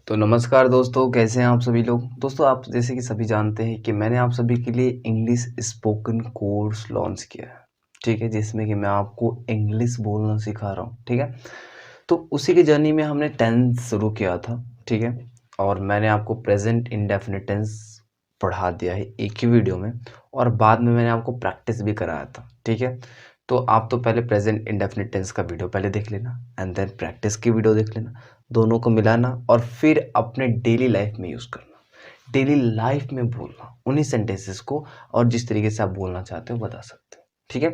तो नमस्कार दोस्तों, कैसे हैं आप सभी लोग। दोस्तों, आप जैसे कि सभी जानते हैं कि मैंने आप सभी के लिए इंग्लिश स्पोकन कोर्स लॉन्च किया है, ठीक है, जिसमें कि मैं आपको इंग्लिश बोलना सिखा रहा हूँ, ठीक है। तो उसी की जर्नी में हमने टेंस शुरू किया था, ठीक है, और मैंने आपको प्रेजेंट इंडेफिनिट टेंस पढ़ा दिया है एक ही वीडियो में, और बाद में मैंने आपको प्रैक्टिस भी कराया था, ठीक है। तो आप तो पहले प्रेजेंट इंडेफिनिट टेंस का वीडियो पहले देख लेना एंड देन प्रैक्टिस की वीडियो देख लेना, दोनों को मिलाना और फिर अपने डेली लाइफ में यूज़ करना, डेली लाइफ में बोलना उन्हीं सेंटेंसेस को, और जिस तरीके से आप बोलना चाहते हो बता सकते हो, ठीक है।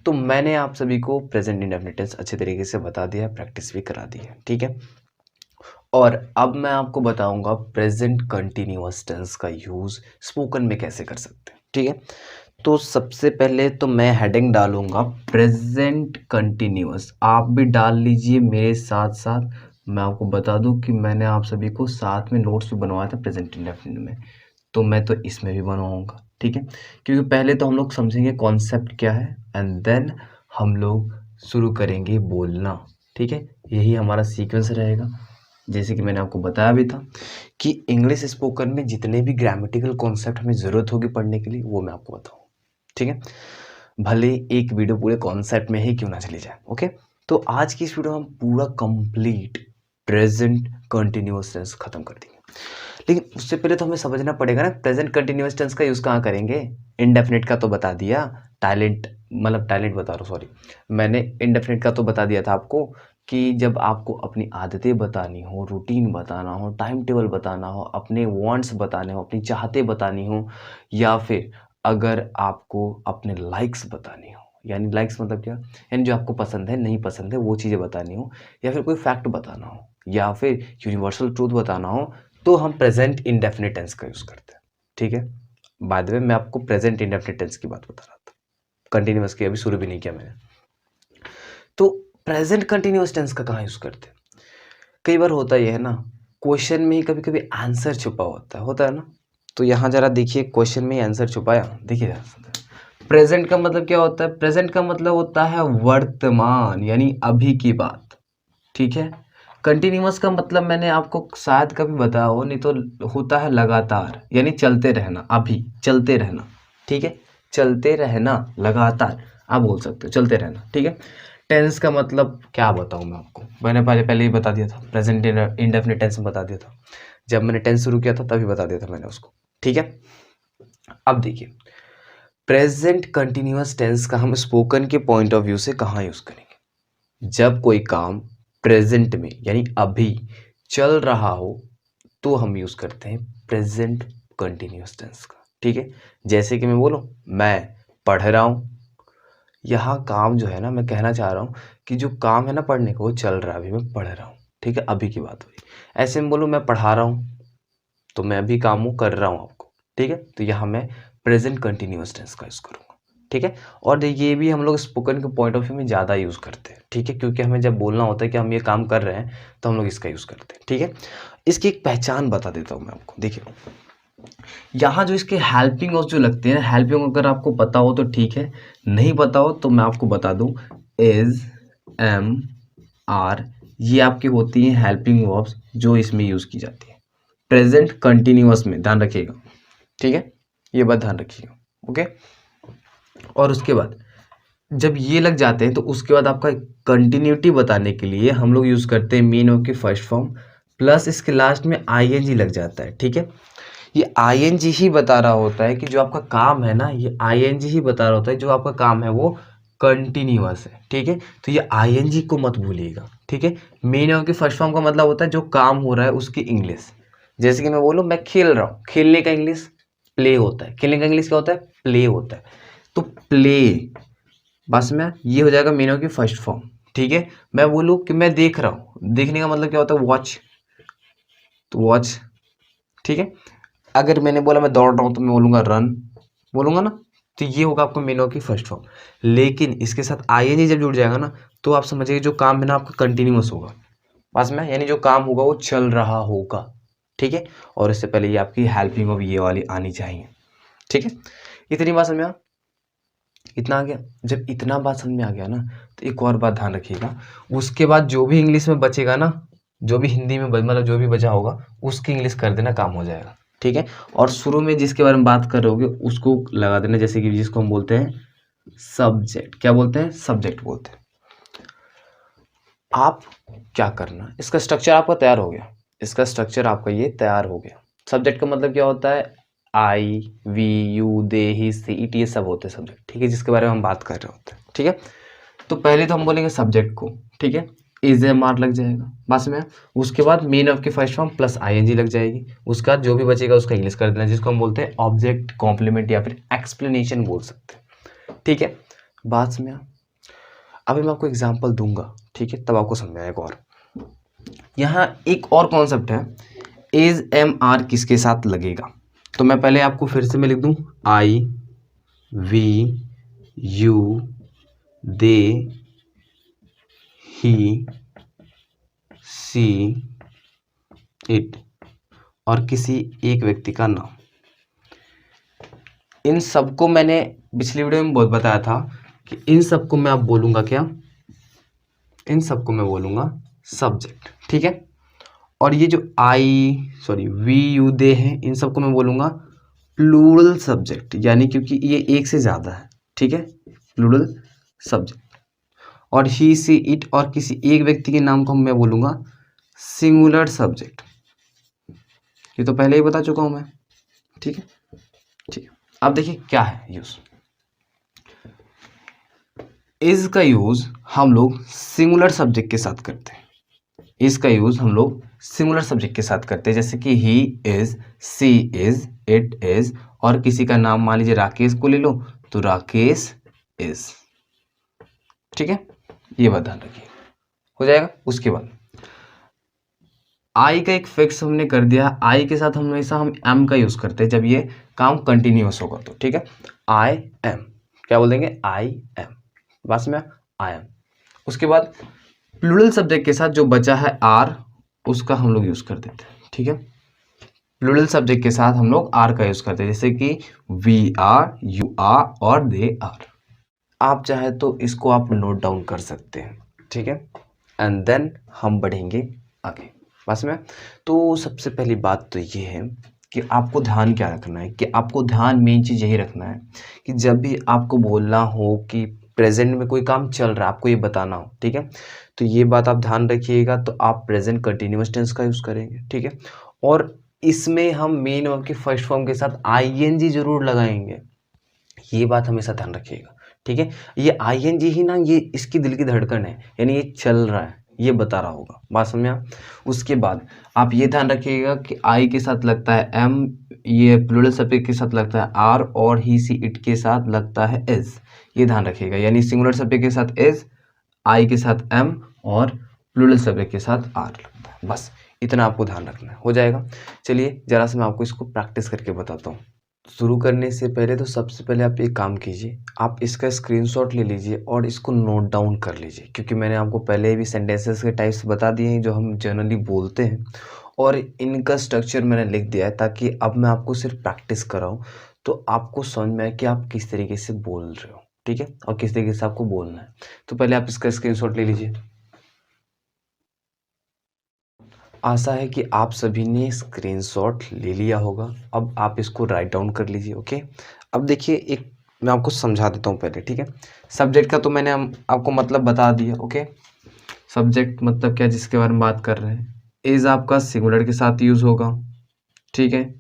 तो मैंने आप सभी को प्रेजेंट इंडेफिनिट टेंस अच्छे तरीके से बता दिया है, प्रैक्टिस भी करा दी है, ठीक है। और अब मैं आपको बताऊंगा प्रेजेंट कंटिन्यूअस टेंस का यूज़ स्पोकन में कैसे कर सकते हैं, ठीक है। तो सबसे पहले तो मैं हेडिंग डालूंगा प्रेजेंट कंटिन्यूअस, आप भी डाल लीजिए मेरे साथ साथ। मैं आपको बता दूं कि मैंने आप सभी को साथ में नोट्स भी बनवाया था प्रेजेंट इंडेफिनिट में, तो मैं तो इसमें भी बनवाऊंगा, ठीक है। क्योंकि पहले तो हम लोग समझेंगे कॉन्सेप्ट क्या है एंड देन हम लोग शुरू करेंगे बोलना, ठीक है। यही हमारा सीक्वेंस रहेगा। जैसे कि मैंने आपको बताया भी था कि इंग्लिश स्पोकन में जितने भी ग्रामेटिकल कॉन्सेप्ट हमें ज़रूरत होगी पढ़ने के लिए वो मैं आपको बताऊँ, ठीक है। भले एक वीडियो पूरे कॉन्सेप्ट में ही क्यों ना चली जाए, ओके। तो आज की इस वीडियो में हम पूरा कंप्लीट प्रेजेंट कंटिन्यूअस टेंस खत्म कर देंगे, लेकिन उससे पहले तो हमें समझना पड़ेगा ना प्रेजेंट कंटिन्यूअस टेंस का यूज़ कहाँ करेंगे। इनडेफिनिट का तो बता दिया, टैलेंट बता रहा हूँ, सॉरी, मैंने इनडेफिनिट का तो बता दिया था आपको कि जब आपको अपनी आदतें बतानी हो, रूटीन बताना हो, टाइम टेबल बताना हो, अपने वांट्स बताने हो, अपनी चाहतें बतानी हो, या फिर अगर आपको अपने लाइक्स बतानी हो, यानी लाइक्स मतलब क्या, यानी जो आपको पसंद है नहीं पसंद है वो चीज़ें बतानी हो, या फिर कोई फैक्ट बताना हो, या फिर यूनिवर्सल ट्रूथ बताना हो, तो हम प्रेजेंट इंडेफिनिट टेंस का यूज़ करते हैं, ठीक है। बाद में मैं आपको प्रेजेंट इंडेफिनिट टेंस की बात बता रहा था, कंटिन्यूअस की अभी शुरू भी नहीं किया मैंने। तो प्रेजेंट कंटिन्यूअस टेंस का कहाँ यूज़ करते हैं। कई बार होता यह है ना, क्वेश्चन में ही कभी कभी आंसर छुपा होता है ना। तो यहाँ जरा देखिए, क्वेश्चन में ही आंसर छुपाया, देखिए प्रेजेंट का मतलब क्या होता है। प्रेजेंट का मतलब होता है वर्तमान, यानी अभी की बात, ठीक है। कंटिन्यूअस का मतलब मैंने आपको शायद कभी बताया हो, नहीं तो होता है लगातार, यानी चलते रहना, अभी चलते रहना, ठीक है। चलते रहना लगातार आप बोल सकते हो, चलते रहना, ठीक है। टेंस का मतलब क्या बताऊं मैं आपको, मैंने पहले ही बता दिया था, प्रेजेंट इंडेफिनिट टेंस में बता दिया था, जब मैंने टेंस शुरू किया था तभी बता दिया था मैंने उसको, ठीक है। अब देखिए, प्रेजेंट कंटिन्यूअस टेंस का हम स्पोकन के पॉइंट ऑफ व्यू से कहाँ यूज करेंगे। जब कोई काम प्रेजेंट में यानी अभी चल रहा हो तो हम यूज करते हैं प्रेजेंट कंटिन्यूअस टेंस का, ठीक है। जैसे कि मैं बोलूं, मैं पढ़ रहा हूं, यहाँ काम जो है ना, मैं कहना चाह रहा हूँ कि जो काम है ना पढ़ने का वो चल रहा है, अभी मैं पढ़ रहा हूँ, ठीक है, अभी की बात हुई। ऐसे में बोलूँ मैं पढ़ा रहा हूँ, तो मैं अभी काम वो कर रहा हूँ आपको, ठीक है। तो यहाँ मैं प्रेजेंट कंटिन्यूअस टेंस का यूज़ करूँगा, ठीक है। और देखिए, ये भी हम लोग स्पोकन के पॉइंट ऑफ व्यू में ज़्यादा यूज़ करते हैं, ठीक है, क्योंकि हमें जब बोलना होता है कि हम ये काम कर रहे हैं तो हम लोग इसका यूज़ करते हैं, ठीक है। इसकी एक पहचान बता देता हूँ मैं आपको, देखिए यहाँ जो इसके हेल्पिंग वर्ब्स जो लगते हैं, हेल्पिंग अगर आपको पता हो तो ठीक है, नहीं पता हो तो मैं आपको बता दूं, इज, एम, आर, ये आपकी होती हैं हेल्पिंग वर्ब्स जो इसमें यूज की जाती है प्रेजेंट कंटिन्यूअस में, ध्यान रखिएगा, ठीक है, ये बात ध्यान रखिएगा, ओके। और उसके बाद जब ये लग जाते हैं तो उसके बाद आपका कंटिन्यूटी बताने के लिए हम लोग यूज करते हैं मेन वर्ब की फर्स्ट फॉर्म प्लस इसके लास्ट में आईएनजी लग जाता है, ठीक है। ये आईएनजी ही बता रहा होता है कि जो आपका काम है ना, ये आईएनजी ही बता रहा होता है जो आपका काम है वो कंटिन्यूअस है, ठीक है। तो ये आईएनजी को मत भूलिएगा, ठीक है। मेन वर्ब की फर्स्ट फॉर्म का मतलब होता है जो काम हो रहा है उसकी इंग्लिश। जैसे कि मैं बोलूँ मैं खेल रहा हूँ, खेलने का इंग्लिश प्ले होता है, खेलने का इंग्लिश क्या होता है, प्ले होता है। तो प्ले, बस में ये हो जाएगा मेन वर्ब की फर्स्ट फॉर्म, ठीक है। मैं बोलूँ कि मैं देख रहा हूँ, देखने का मतलब क्या होता है, वॉच, तो वॉच, ठीक है। अगर मैंने बोला मैं दौड़ रहा हूँ तो मैं बोलूँगा रन, बोलूँगा ना, तो ये होगा आपको मेन वर्ब की फर्स्ट फॉर्म। लेकिन इसके साथ आईएनजी जब जुड़ जाएगा ना तो आप समझिए जो काम है ना आपका कंटिन्यूअस होगा, बस में, यानी जो काम होगा वो चल रहा होगा, ठीक है। और इससे पहले ये आपकी हेल्पिंग वर्ब ये वाली आनी चाहिए, ठीक है। इतनी बात समझ में इतना आ गया। जब इतना बात समझ में आ गया ना तो एक और बात ध्यान रखिएगा, उसके बाद जो भी इंग्लिश में बचेगा ना जो भी हिंदी में मतलब जो भी बचा होगा उसकी इंग्लिश कर देना, काम हो जाएगा। ठीक है, और शुरू में जिसके बारे में बात कर रहे होगे उसको लगा देना, जैसे कि जिसको हम बोलते हैं सब्जेक्ट। क्या बोलते हैं? सब्जेक्ट बोलते हैं। आप क्या करना, इसका स्ट्रक्चर आपका तैयार हो गया, इसका स्ट्रक्चर आपका ये तैयार हो गया। सब्जेक्ट का मतलब क्या होता है? I, we, you, they, he, she, it, ये सब होते हैं सब्जेक्ट। ठीक है, जिसके बारे में हम बात कर रहे होते हैं। ठीक है, तो पहले तो हम बोलेंगे सब्जेक्ट को। ठीक है, इज एम आर लग जाएगा बस में। उसके बाद मेन ऑफ की फर्स्ट फॉर्म प्लस आईएनजी लग जाएगी। उसका जो भी बचेगा उसका इंग्लिश कर देना, जिसको हम बोलते हैं ऑब्जेक्ट कॉम्प्लीमेंट या फिर एक्सप्लेनेशन बोल सकते हैं। ठीक है, बात में अभी मैं आपको एग्जांपल दूंगा, ठीक है, तब आपको समझ आएगा। और यहाँ एक और कॉन्सेप्ट है, इज एम आर किसके साथ लगेगा। तो मैं पहले आपको फिर से मैं लिख दूं, I, we, you, they, he, she, it और किसी एक व्यक्ति का नाम। इन सबको मैंने पिछली वीडियो में बहुत बताया था कि इन सबको मैं अब बोलूंगा क्या, इन सबको मैं बोलूंगा सब्जेक्ट। ठीक है, और ये जो वी, यू, दे हैं, इन सबको मैं बोलूंगा प्लूरल सब्जेक्ट, यानी क्योंकि ये एक से ज़्यादा है। ठीक है, प्लूरल सब्जेक्ट। और ही, सी, इट और किसी एक व्यक्ति के नाम को मैं बोलूंगा सिंगुलर सब्जेक्ट। ये तो पहले ही बता चुका हूं मैं। ठीक है, ठीक है, अब देखिए क्या है यूज। इज का यूज हम लोग सिंगुलर सब्जेक्ट के साथ करते हैं। इसका यूज हम लोग सिंगुलर सब्जेक्ट के साथ करते हैं, जैसे कि he is, she is, it is और किसी का नाम मान लीजिए राकेश को ले लो तो राकेश इज। ठीक है, ये बात ध्यान रखिए, हो जाएगा। उसके बाद आई का एक फिक्स हमने कर दिया, आई के साथ हमेशा हम एम का यूज करते हैं जब ये काम कंटिन्यूअस होगा तो। ठीक है, आई एम, क्या बोल देंगे? आई एम, बस में आई एम। उसके बाद प्लूरल सब्जेक्ट के साथ जो बचा है आर, उसका हम लोग यूज कर देते हैं। ठीक है, प्लूरल सब्जेक्ट के साथ हम लोग आर का यूज करते हैं, जैसे कि वी आर, यू आर और दे आर। आप चाहे तो इसको आप नोट डाउन कर सकते हैं। ठीक है, एंड देन हम बढ़ेंगे आगे बस में। तो सबसे पहली बात तो ये है कि आपको ध्यान क्या रखना है, कि आपको ध्यान मेन चीज़ यही रखना है कि जब भी आपको बोलना हो कि प्रेजेंट में कोई काम चल रहा है, आपको ये बताना हो। ठीक है, तो ये बात आप ध्यान रखिएगा, तो आप प्रेजेंट कंटिन्यूअस टेंस का यूज़ करेंगे। ठीक है, और इसमें हम मेन वर्ब के फर्स्ट फॉर्म के साथ आईएनजी जरूर लगाएंगे, ये बात हमेशा ध्यान रखिएगा। ठीक है, ये आईएनजी ही ना, ये इसकी दिल की धड़कन है, यानी ये चल रहा है, ये बता रहा होगा। बात समझ में? उसके बाद आप ये ध्यान रखिएगा कि आई के साथ लगता है एम, ये प्लूरल सब्जेक्ट के साथ लगता है आर और ही, सी, इट के साथ लगता है इज। ये ध्यान रखिएगा, यानी सिंगुलर सब्जेक्ट के साथ इज, आई के साथ एम और प्लूरल सब्जेक्ट के साथ आर लगता है। बस इतना आपको ध्यान रखना है, हो जाएगा। चलिए जरा से मैं आपको इसको प्रैक्टिस करके बताता हूँ। शुरू करने से पहले तो सबसे पहले आप एक काम कीजिए, आप इसका स्क्रीनशॉट ले लीजिए और इसको नोट डाउन कर लीजिए, क्योंकि मैंने आपको पहले भी सेंटेंसेस के टाइप्स बता दिए हैं जो हम जनरली बोलते हैं, और इनका स्ट्रक्चर मैंने लिख दिया है ताकि अब मैं आपको सिर्फ प्रैक्टिस कराऊँ तो आपको समझ में आए कि आप किस तरीके से बोल रहे हो। ठीक है, और किस तरीके से आपको बोलना है। तो पहले आप इसका स्क्रीनशॉट ले लीजिए। आशा है कि आप सभी ने स्क्रीनशॉट ले लिया होगा। अब आप इसको राइट डाउन कर लीजिए। ओके, अब देखिए एक मैं आपको समझा देता हूँ पहले। ठीक है, सब्जेक्ट का तो मैंने आपको मतलब बता दिया। ओके, सब्जेक्ट मतलब क्या, जिसके बारे में बात कर रहे हैं। इज आपका सिंगुलर के साथ यूज होगा। ठीक है,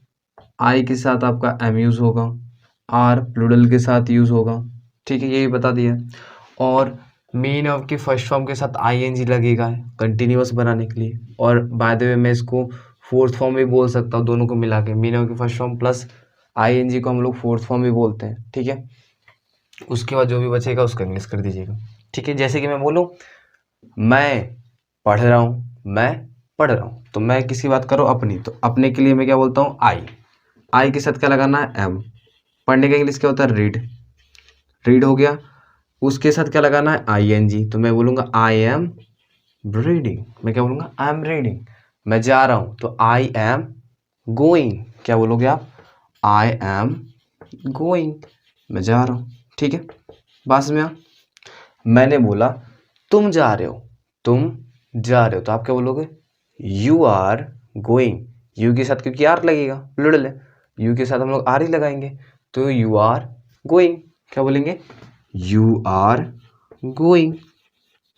आई के साथ आपका एम यूज होगा, आर प्लूरल के साथ यूज होगा। ठीक है, यही बता दिया। और मेन वर्ब के फर्स्ट फॉर्म के साथ आईएनजी लगेगा कंटिन्यूअस बनाने के लिए। और बाय द वे मैं इसको फोर्थ फॉर्म भी बोल सकता हूँ, दोनों को मिला के मेन वर्ब के फर्स्ट फॉर्म प्लस आईएनजी को हम लोग फोर्थ फॉर्म भी बोलते हैं। ठीक है, उसके बाद जो भी बचेगा उसका इंग्लिश कर दीजिएगा। ठीक है, जैसे कि मैं बोलूँ मैं पढ़ रहा हूँ, मैं पढ़ रहा हूँ, तो मैं किसकी बात करूँ? अपनी। तो अपने के लिए मैं क्या बोलता हूँ? आई। आई के साथ क्या लगाना है? एम। पढ़ने का इंग्लिश क्या होता है? रीड। रीड हो गया। उसके साथ क्या लगाना है? I N G. तो मैं बोलूँगा आई एम रीडिंग। मैं क्या बोलूँगा? I am reading. मैं जा रहा हूँ तो आई एम गोइंग। क्या बोलोगे आप? आई एम गोइंग, मैं जा रहा हूँ। ठीक है, बात में मैंने बोला तुम जा रहे हो, तुम जा रहे हो, तो आप क्या बोलोगे? यू आर गोइंग, यू के साथ क्योंकि आर लगेगा, प्लूरल है, यू के साथ हम लोग आर ही लगाएंगे, तो यू आर गोइंग, क्या बोलेंगे, यू आर गोइंग।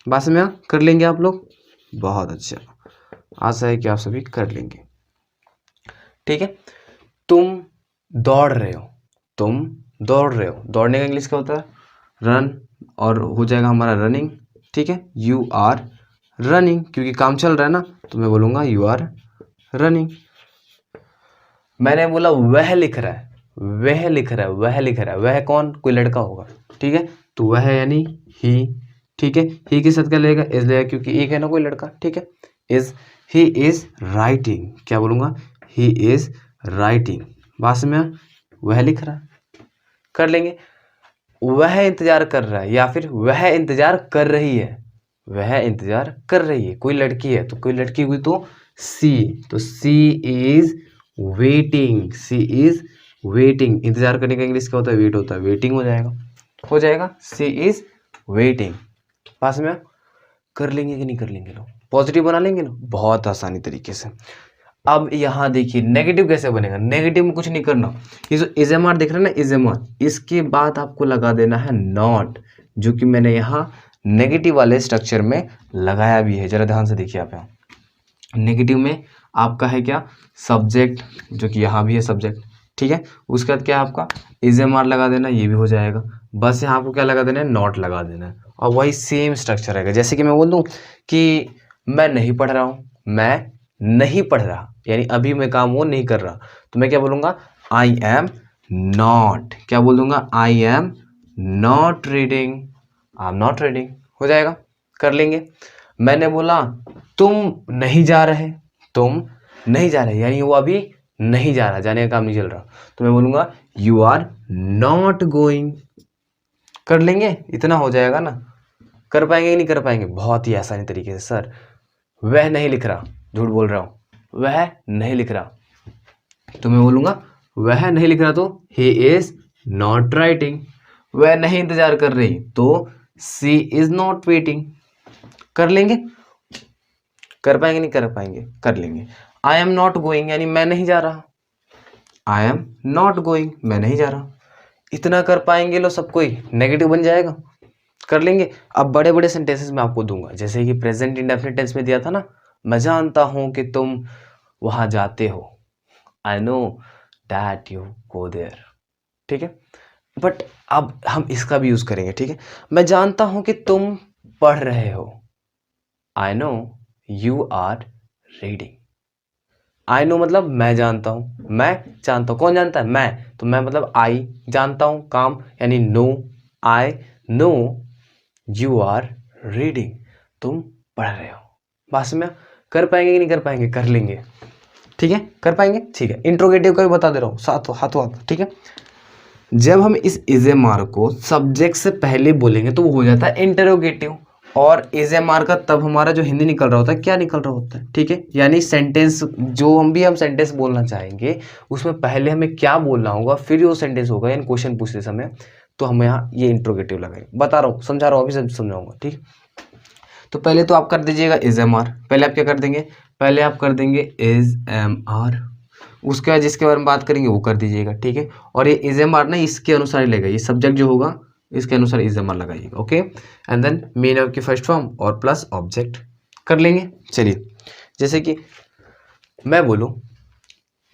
बात में कर लेंगे आप लोग, बहुत अच्छा, आशा है कि आप सभी कर लेंगे। ठीक है, तुम दौड़ रहे हो, तुम दौड़ रहे हो, दौड़ने का इंग्लिश क्या होता है, रन, और हो जाएगा हमारा रनिंग। ठीक है, यू आर रनिंग, क्योंकि काम चल रहा है ना, तो मैं बोलूँगा यू आर रनिंग। मैंने बोला वह लिख रहा है, वह लिख रहा है, वह लिख रहा है, वह कौन, कोई लड़का होगा। ठीक है, तो वह यानी ही। ठीक है, ही के साथ क्या लेगा, इज लेगा, क्योंकि एक है ना कोई लड़का। ठीक है, इज, ही इज राइटिंग, क्या बोलूँगा, ही इज राइटिंग। बात में वह लिख रहा है, कर लेंगे। वह इंतजार कर रहा है, या फिर वह इंतजार कर रही है, वह इंतजार कर रही है, कोई लड़की है तो कोई लड़की हुई तो सी, तो she is waiting, she is waiting. इंतजार करने का इंग्लिश क्या होता है, वेट होता है, वेटिंग हो जाएगा, हो जाएगा, सी इज वेटिंग। पास में कर लेंगे कि नहीं कर लेंगे लोग, पॉजिटिव बना लेंगे ना, बहुत आसानी तरीके से। अब यहाँ देखिए नेगेटिव कैसे बनेगा, नेगेटिव में कुछ नहीं करना, ये जो इजेमार दिख रहा है ना, इजेमार, इसके बाद आपको लगा देना है नॉट, जो कि मैंने यहाँ नेगेटिव वाले स्ट्रक्चर में लगाया भी है, जरा ध्यान से देखिए आप। यहाँ नेगेटिव में आपका है क्या, सब्जेक्ट, जो कि यहाँ भी है सब्जेक्ट। ठीक है, उसके बाद क्या है आपका, इजेमार लगा देना, ये भी हो जाएगा। बस यहाँ आपको क्या लगा देना है, नॉट लगा देना है, और वही सेम स्ट्रक्चर रहेगा। जैसे कि मैं बोल दूँ कि मैं नहीं पढ़ रहा हूँ, मैं नहीं पढ़ रहा, यानी अभी मैं काम वो नहीं कर रहा, तो मैं क्या बोलूँगा, आई एम नॉट, क्या बोल दूंगा, I am not reading, I am not reading, हो जाएगा, कर लेंगे। मैंने बोला तुम नहीं जा रहे, तुम नहीं जा रहे, यानी वो अभी नहीं जा रहा, जाने का काम नहीं चल रहा, तो मैं बोलूँगा यू आर नॉट गोइंग, कर लेंगे, इतना हो जाएगा ना। कर पाएंगे कि नहीं कर पाएंगे, बहुत ही आसानी तरीके से। सर वह नहीं लिख रहा, झूठ बोल रहा हूँ, वह नहीं लिख रहा, तो मैं बोलूँगा वह नहीं लिख रहा, तो ही इज नॉट राइटिंग। वह नहीं इंतजार कर रही, तो सी इज नॉट वेटिंग, कर लेंगे, कर पाएंगे नहीं कर पाएंगे, कर लेंगे। आई एम नॉट गोइंग, यानी मैं नहीं जा रहा, आई एम नॉट गोइंग, मैं नहीं जा रहा, इतना कर पाएंगे लो सब कोई, नेगेटिव बन जाएगा, कर लेंगे। अब बड़े बड़े सेंटेंसेस में आपको दूंगा, जैसे कि प्रेजेंट इंडेफिनिट टेंस में दिया था ना, मैं जानता हूं कि तुम वहां जाते हो, I know that you go there. ठीक है, बट अब हम इसका भी यूज करेंगे। ठीक है, मैं जानता हूं कि तुम पढ़ रहे हो, I know you are reading. I know मतलब मैं जानता हूं, मैं जानता हूं, कौन जानता है, मैं, तो मैं मतलब आई जानता हूं काम, यानी know, I know you are reading, तुम पढ़ रहे हो। बात में कर पाएंगे कि नहीं कर पाएंगे, कर लेंगे। ठीक है, कर पाएंगे, ठीक है। इंट्रोगेटिव का भी बता दे रहा हूँ, साथ हाथों हाथ। ठीक है, जब हम इस इजेमार को सब्जेक्ट से पहले बोलेंगे तो वो हो जाता है इंटरोगेटिव, और इजेमार का तब हमारा जो हिंदी निकल रहा होता है, क्या निकल रहा होता है, ठीक है, यानी सेंटेंस, जो हम सेंटेंस बोलना चाहेंगे उसमें पहले हमें क्या बोलना होगा, फिर वो सेंटेंस होगा, यानी क्वेश्चन पूछते समय, तो हम यहाँ ये इंट्रोगेटिव लगाएंगे। बता रहा हूँ, समझा रहा हूँ, अभी समझाऊंगा। ठीक, तो पहले तो आप कर दीजिएगा इज एम आर, पहले आप क्या कर देंगे, पहले आप कर देंगे इज एम आर, उसके बाद जिसके बारे में बात करेंगे वो कर दीजिएगा। ठीक है, और ये इज एम आर ना इसके अनुसार ही लगेगा, ये सब्जेक्ट जो होगा इसके अनुसार इज एम आर लगाइएगा। Okay, and then main verb की फर्स्ट फॉर्म और प्लस ऑब्जेक्ट कर लेंगे। चलिए, जैसे कि मैं बोलूँ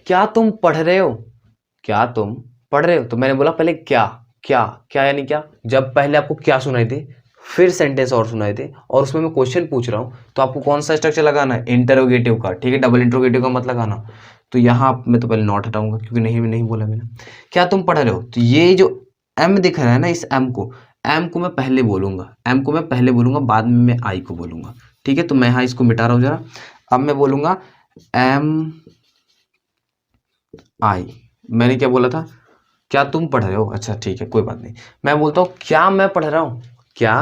क्या तुम पढ़ रहे हो, क्या तुम पढ़ रहे हो, तो मैंने बोला पहले क्या, क्या क्या यानी क्या, जब पहले आपको क्या सुनाई दे, फिर सेंटेंस और सुनाई दे, और उसमें मैं क्वेश्चन पूछ रहा हूँ, तो आपको कौन सा स्ट्रक्चर लगाना है, इंटरोगेटिव का। ठीक है, डबल इंटरोगेटिव का मत लगाना। तो यहाँ मैं तो पहले नॉट हटाऊंगा, क्योंकि नहीं बोला मैंने। क्या तुम पढ़ रहे हो, तो ये जो एम दिख रहा है ना, इस एम को मैं पहले बोलूंगा, एम को मैं पहले बोलूंगा, बाद में मैं आई को बोलूंगा। ठीक है, तो मैं यहाँ इसको मिटा रहा हूँ जरा। अब मैं बोलूंगा एम आई, मैंने क्या बोला था, क्या तुम पढ़ रहे हो, अच्छा ठीक है कोई बात नहीं। मैं बोलता हूँ क्या मैं पढ़ रहा हूँ, क्या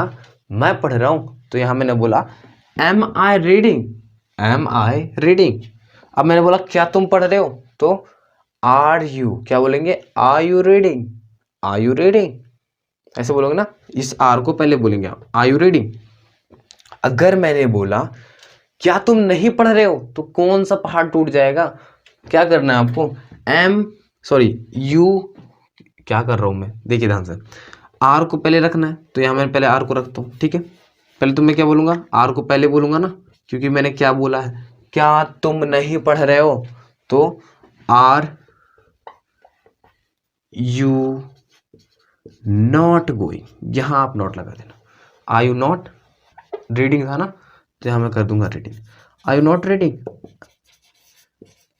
मैं पढ़ रहा हूँ, तो यहाँ मैंने बोला am I reading, am I reading. अब मैंने बोला क्या तुम पढ़ रहे हो, तो आर यू, क्या बोलेंगे, are you reading, are you reading, ऐसे बोलोगे ना, इस आर को पहले बोलेंगे आप, आर यू रीडिंग। अगर मैंने बोला क्या तुम नहीं पढ़ रहे हो? तो कौन सा पहाड़ टूट जाएगा? क्या करना है आपको? यू, क्या कर रहा हूं मैं, देखिए ध्यान से, आर को पहले रखना है, तो यहां मैं पहले आर को रखता हूं, ठीक है। पहले तो मैं क्या बोलूंगा, आर को पहले बोलूंगा ना, क्योंकि मैंने क्या बोला है, क्या तुम नहीं पढ़ रहे हो, तो आर यू नॉट गोइंग, यहां आप नॉट लगा देना। आर यू नॉट रीडिंग था ना, तो यहां मैं कर दूंगा reading. Are you not reading,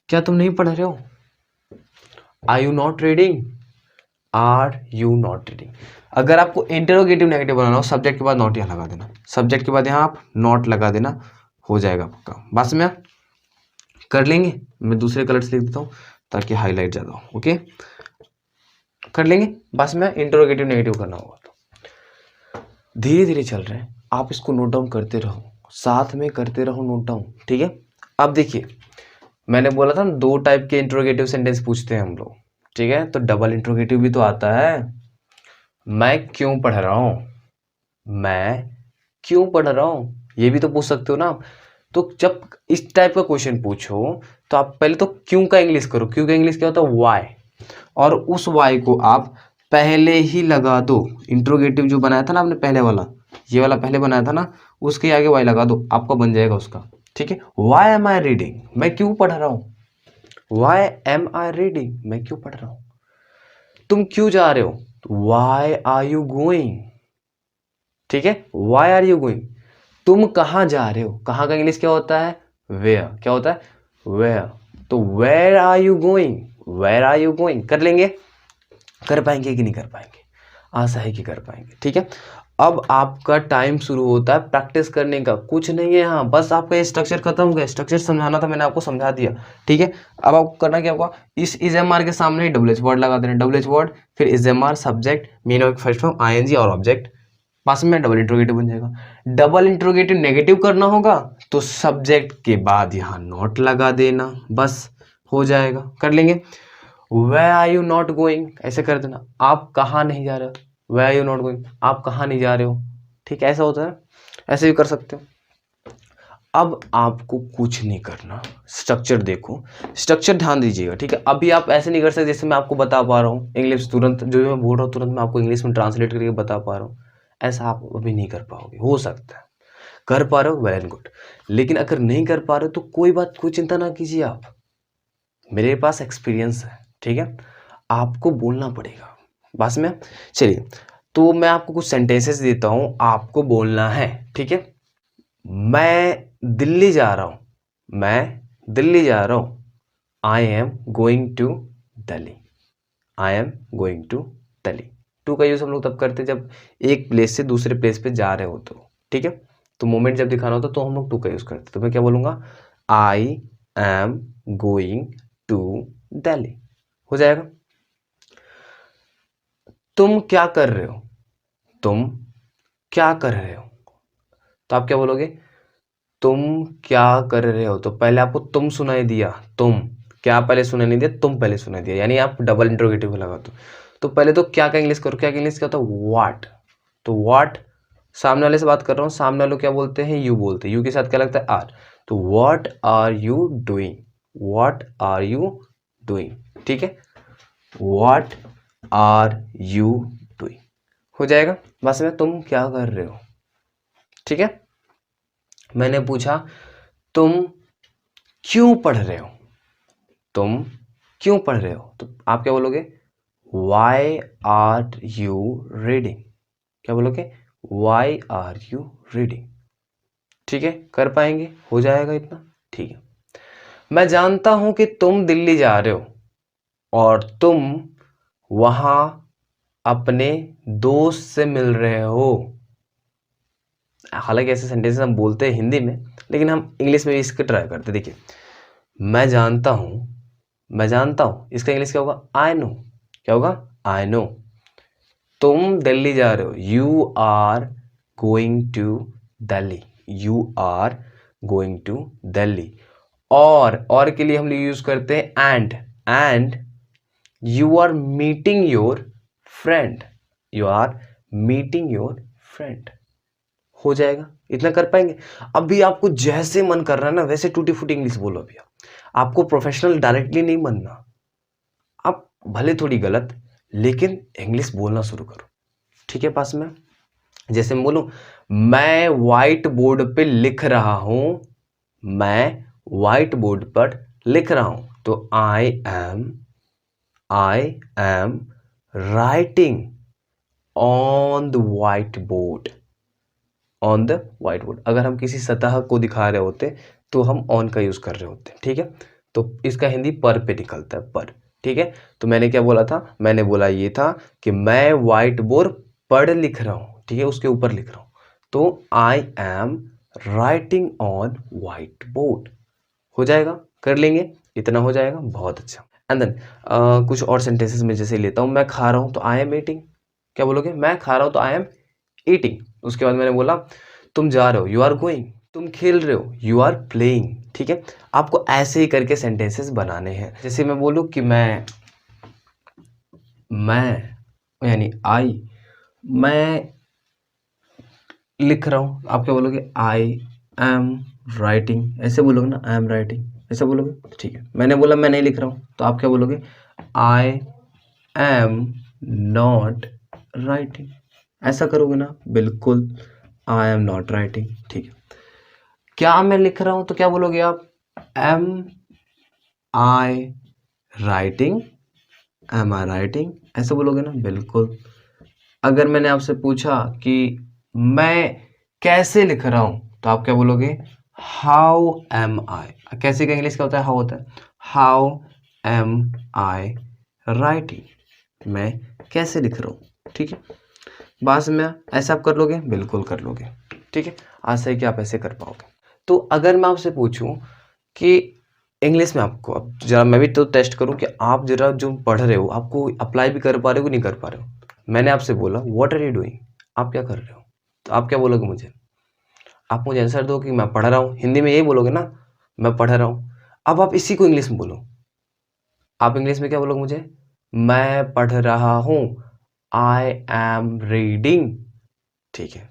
क्या तुम नहीं पढ़ रहे हो? Are you not reading, are you not reading. अगर आपको इंटरोगेटिव नेगेटिव बनाना हो, सब्जेक्ट के बाद नॉट यहाँ लगा देना, सब्जेक्ट के बाद यहाँ आप नॉट लगा देना, हो जाएगा आपका। बस में कर लेंगे, मैं दूसरे कलर से लिख देता हूँ ताकि हाईलाइट ज़्यादा हो। ओके, कर लेंगे। बस में इंटरोगेटिव नेगेटिव करना होगा, तो धीरे धीरे चल रहे हैं, आप इसको नोट डाउन करते रहो, साथ में करते रहो नोट डाउन, ठीक है। अब देखिए, मैंने बोला था ना 2 टाइप के इंटरोगेटिव सेंटेंस पूछते हैं हम लोग, ठीक है। तो डबल इंटरोगेटिव भी तो आता है। मैं क्यों पढ़ रहा हूँ, मैं क्यों पढ़ रहा हूँ, ये भी तो पूछ सकते हो ना आप। तो जब इस टाइप का क्वेश्चन पूछो, तो आप पहले तो क्यों का इंग्लिश करो। क्यों का इंग्लिश क्या होता है, वाई, और उस वाई को आप पहले ही लगा दो। इंट्रोगेटिव जो बनाया था ना आपने पहले वाला, ये वाला पहले बनाया था ना, उसके आगे वाई लगा दो, आपका बन जाएगा उसका, ठीक है। वाई एम आई रीडिंग, मैं क्यों पढ़ रहा हूँ, वाई एम आई रीडिंग, मैं क्यों पढ़ रहा हूँ। तुम क्यों जा रहे हो, वाई आर यू गोइंग, ठीक है। वाई आर यू गोइंग, तुम कहाँ जा रहे हो, कहाँ का इंग्लिश क्या होता है, वेयर, क्या होता है, वेयर। तो where are you going, where are you going. कर लेंगे, कर पाएंगे कि नहीं कर पाएंगे, आशा है कि कर पाएंगे, ठीक है। अब आपका टाइम शुरू होता है प्रैक्टिस करने का, कुछ नहीं है यहाँ, बस आपका ये स्ट्रक्चर खत्म हो गया। स्ट्रक्चर समझाना था, मैंने आपको समझा दिया, ठीक है। अब आपको करना क्या होगा, इस इज एम आर के सामने डब्ल्यू एच वर्ड लगा देना, डब्ल्यू एच वर्ड, फिर is am are subject, main of first form I N G और ऑब्जेक्ट, पास में डबल इंट्रोगेटिव बन जाएगा। डबल इंट्रोगेटिव नेगेटिव करना होगा तो सब्जेक्ट के बाद यहाँ नॉट लगा देना, बस हो जाएगा। कर लेंगे, Where are you not going, ऐसे कर देना, आप कहाँ नहीं जा रहे हो, Where are you not going, आप कहाँ नहीं जा रहे हो, ठीक है। ऐसा होता है, ऐसे भी कर सकते हो। अब आपको कुछ नहीं करना, स्ट्रक्चर देखो, स्ट्रक्चर ध्यान दीजिएगा, ठीक है। अभी आप ऐसे नहीं कर सकते जैसे मैं आपको बता पा रहा हूँ इंग्लिश, तुरंत जो मैं बोल रहा हूँ तुरंत मैं आपको इंग्लिश में ट्रांसलेट करके बता पा रहा हूँ, ऐसा आप अभी नहीं कर पाओगे। हो सकता है कर पा रहे हो, वेल एंड गुड, लेकिन अगर नहीं कर पा रहे हो तो कोई बात, कोई चिंता ना कीजिए आप, मेरे पास एक्सपीरियंस है, ठीक है। आपको बोलना पड़ेगा, बस में। चलिए, तो मैं आपको कुछ सेंटेंसेस देता हूँ, आपको बोलना है, ठीक है। मैं दिल्ली जा रहा हूँ, मैं दिल्ली जा रहा हूँ, I am going to Delhi, I am going to Delhi. To का यूज हम लोग तब करते हैं जब एक प्लेस से दूसरे प्लेस पे जा रहे हो, तो ठीक है। तो मोमेंट जब दिखाना होता तो हम लोग टू का यूज करते। तो मैं क्या बोलूंगा, I am going to Delhi, हो जाएगा। तुम क्या कर रहे हो, तुम क्या कर रहे हो, तो आप क्या बोलोगे, तुम क्या कर रहे हो। तो पहले आपको तुम सुनाई दिया, तुम क्या पहले सुनाई नहीं दिया, तुम पहले सुनाई दिया, यानी आप डबल इंट्रोगेटिव लगा दो। तो पहले तो क्या का इंग्लिश करो, क्या का इंग्लिश क्या होता है, व्हाट। तो व्हाट, सामने वाले से बात कर रहा हूँ, सामने वाले क्या बोलते हैं, यू बोलते हैं, यू के साथ क्या लगता है, आर। तो what are you doing, what are you doing, ठीक है। व्हाट आर यू डूइंग, हो जाएगा। बस में तुम क्या कर रहे हो, ठीक है। मैंने पूछा तुम क्यों पढ़ रहे हो, तुम क्यों पढ़ रहे हो, तो आप क्या बोलोगे, वाई आर यू रीडिंग, क्या बोलोगे, वाई आर यू रीडिंग, ठीक है। कर पाएंगे, हो जाएगा इतना, ठीक है। मैं जानता हूं कि तुम दिल्ली जा रहे हो और तुम वहां अपने दोस्त से मिल रहे हो। हालांकि ऐसे सेंटेंसेस हम बोलते हैं हिंदी में, लेकिन हम इंग्लिश में भी इसको ट्राई करते हैं। देखिए, मैं जानता हूं, मैं जानता हूं, इसका इंग्लिश क्या होगा, आई नो, क्या होगा, आई नो। तुम दिल्ली जा रहे हो, you are going to Delhi, you are going to Delhi. और के लिए हम लोग यूज करते हैं and you are meeting your friend, you are meeting your friend, हो जाएगा। इतना कर पाएंगे? अभी आपको जैसे मन कर रहा है ना वैसे टूटी फूटी इंग्लिश बोलो। अभी आपको प्रोफेशनल डायरेक्टली नहीं बनना, आप भले थोड़ी गलत लेकिन इंग्लिश बोलना शुरू करो। ठीक है, पास में जैसे मैं बोलूं, मैं व्हाइट बोर्ड पे लिख रहा हूं, मैं व्हाइट बोर्ड पर लिख रहा हूं, तो I am writing on the white board, on the white board. अगर हम किसी सतह को दिखा रहे होते तो हम ऑन का यूज कर रहे होते। ठीक है, तो इसका हिंदी पर पे निकलता है, पर। ठीक है, तो मैंने क्या बोला था, मैंने बोला ये था कि मैं व्हाइट बोर्ड पर लिख रहा हूं। ठीक है, उसके ऊपर लिख रहा हूं, तो I am writing on white board. हो जाएगा, कर लेंगे, इतना हो जाएगा, बहुत अच्छा। एंड देन कुछ और सेंटेंसेस में जैसे लेता हूं, मैं खा रहा हूं तो आई एम ईटिंग। क्या बोलोगे? मैं खा रहा हूं तो आई एम ईटिंग। उसके बाद मैंने बोला तुम जा रहे हो, यू आर गोइंग। तुम खेल रहे हो, यू आर प्लेइंग। ठीक है, आपको ऐसे ही करके सेंटेंसेस बनाने हैं। जैसे मैं बोलूं कि मैं यानी मैं लिख रहा हूं, आप क्या बोलोगे? I am writing. ऐसे बोलोगे ना, आई एम राइटिंग, ऐसे बोलोगे। ठीक है, मैंने बोला मैं नहीं लिख रहा हूं, तो आप क्या बोलोगे? I am not writing. ऐसा करोगे ना, बिल्कुल, आई एम नॉट राइटिंग। ठीक है, क्या मैं लिख रहा हूं तो क्या बोलोगे आप? Am I writing, am I writing, ऐसे बोलोगे ना, बिल्कुल। अगर मैंने आपसे पूछा कि मैं कैसे लिख रहा हूं तो आप क्या बोलोगे? हाउ एम आई। कैसे का इंग्लिश क्या होता है? हाउ होता है। हाउ एम आई राइटिंग, मैं कैसे लिख रहा हूं। ठीक है, बात में ऐसे आप कर लोगे, बिल्कुल कर लोगे। ठीक है, आशा है कि आप ऐसे कर पाओगे। तो अगर मैं आपसे पूछूं कि इंग्लिश में आपको, अब जरा मैं भी तो टेस्ट करूं कि आप जरा जो पढ़ रहे हो आपको अप्लाई भी कर पा रहे हो कि नहीं कर पा रहे हो। मैंने आपसे बोला व्हाट आर यू डूइंग, आप क्या कर रहे हो, तो आप क्या बोलोगे मुझे? आप मुझे आंसर दो कि मैं पढ़ रहा हूँ। हिंदी में यही बोलोगे ना, मैं पढ़ रहा हूँ। अब आप इसी को इंग्लिश में बोलो। आप इंग्लिश में क्या बोलोगे मुझे? मैं पढ़ रहा हूँ, आई एम रीडिंग। ठीक है,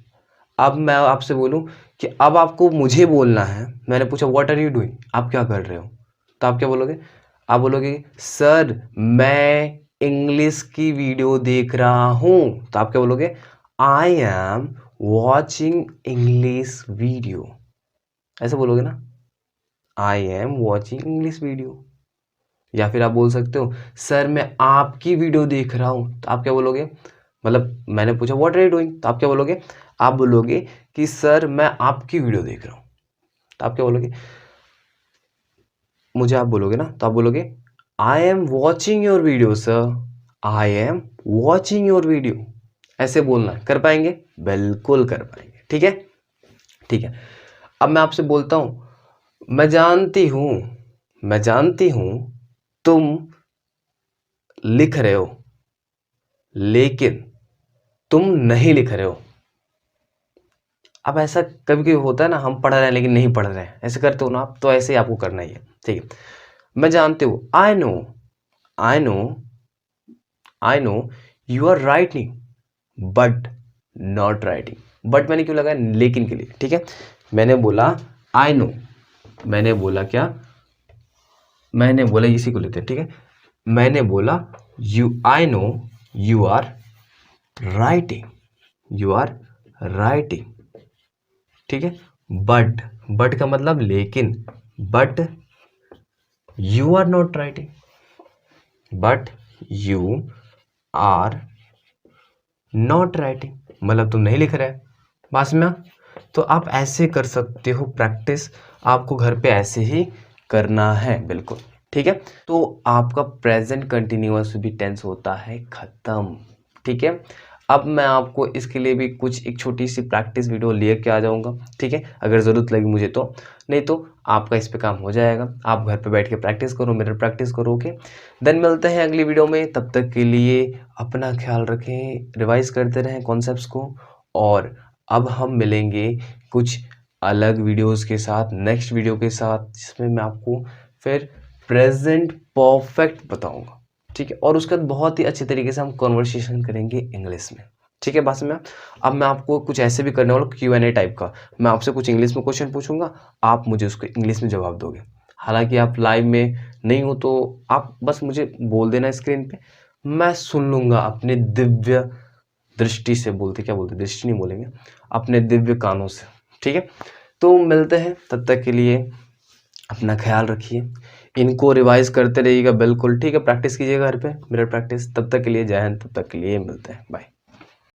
अब मैं आपसे बोलूं कि अब आपको मुझे बोलना है, मैंने पूछा व्हाट आर यू डूइंग, आप क्या कर रहे हो, तो आप क्या बोलोगे? आप बोलोगे सर मैं इंग्लिश की वीडियो देख रहा हूं, तो आप क्या बोलोगे? I am watching English video. ऐसे बोलोगे ना, I am watching English video. या फिर आप बोल सकते हो सर मैं आपकी वीडियो देख रहा हूं, तो आप क्या बोलोगे? मतलब मैंने पूछा व्हाट आर यू डूइंग, तो आप क्या बोलोगे? आप बोलोगे कि सर मैं आपकी वीडियो देख रहा हूं, तो आप क्या बोलोगे? मुझे आप बोलोगे ना, तो आप बोलोगे I am watching your video sir, I am watching your video. ऐसे बोलना है, कर पाएंगे? बिल्कुल कर पाएंगे। ठीक है, ठीक है। अब मैं आपसे बोलता हूं मैं जानती हूं तुम लिख रहे हो लेकिन तुम नहीं लिख रहे हो। अब ऐसा कभी कभी होता है ना, हम पढ़ रहे हैं लेकिन नहीं पढ़ रहे हैं, ऐसे करते हो ना आप, तो ऐसे ही आपको करना ही है। ठीक है, मैं जानती हूँ, I know I know I know you are writing but not writing. But मैंने क्यों लगाया? लेकिन के लिए। ठीक है, मैंने बोला आई नो, मैंने बोला क्या? मैंने बोला इसी को लेते हैं। ठीक है, मैंने बोला I know you are writing, you are writing. ठीक है, बट का मतलब लेकिन, but you are not writing, but you are not writing, मतलब तुम नहीं लिख रहे। बात में, तो आप ऐसे कर सकते हो प्रैक्टिस, आपको घर पे ऐसे ही करना है, बिल्कुल। ठीक है, तो आपका प्रेजेंट कंटिन्यूअस भी टेंस होता है खत्म। ठीक है, अब मैं आपको इसके लिए भी कुछ एक छोटी सी प्रैक्टिस वीडियो लेके आ जाऊंगा। ठीक है, अगर ज़रूरत लगी मुझे तो, नहीं तो आपका इस पे काम हो जाएगा। आप घर पे बैठ के प्रैक्टिस करो, मिरर प्रैक्टिस करो। ओके, देन मिलते हैं अगली वीडियो में। तब तक के लिए अपना ख्याल रखें, रिवाइज करते रहें कॉन्सेप्ट्स को, और अब हम मिलेंगे कुछ अलग वीडियोस के साथ, नेक्स्ट वीडियो के साथ, जिसमें मैं आपको फिर प्रेजेंट परफेक्ट बताऊंगा। ठीक है, और उसके बाद बहुत ही अच्छे तरीके से हम कॉन्वर्सेशन करेंगे इंग्लिश में। ठीक है बात समझ में? अब मैं आपको कुछ ऐसे भी करने वाला हूँ Q&A टाइप का। मैं आपसे कुछ इंग्लिश में क्वेश्चन पूछूँगा, आप मुझे उसको इंग्लिश में जवाब दोगे। हालाँकि आप लाइव में नहीं हो तो आप बस मुझे बोल देना स्क्रीन पे, मैं सुन लूँगा अपने दिव्य दृष्टि से, क्या बोलते दृष्टि नहीं बोलेंगे, अपने दिव्य कानों से, ठीक है? तो मिलते हैं, तब तक के लिए अपना ख्याल रखिए, इनको रिवाइज़ करते रहिएगा बिल्कुल, ठीक है? प्रैक्टिस कीजिएगा घर पे, मिरर प्रैक्टिस। तब तक के लिए जय हिंद, तब तक के लिए मिलते हैं, बाय।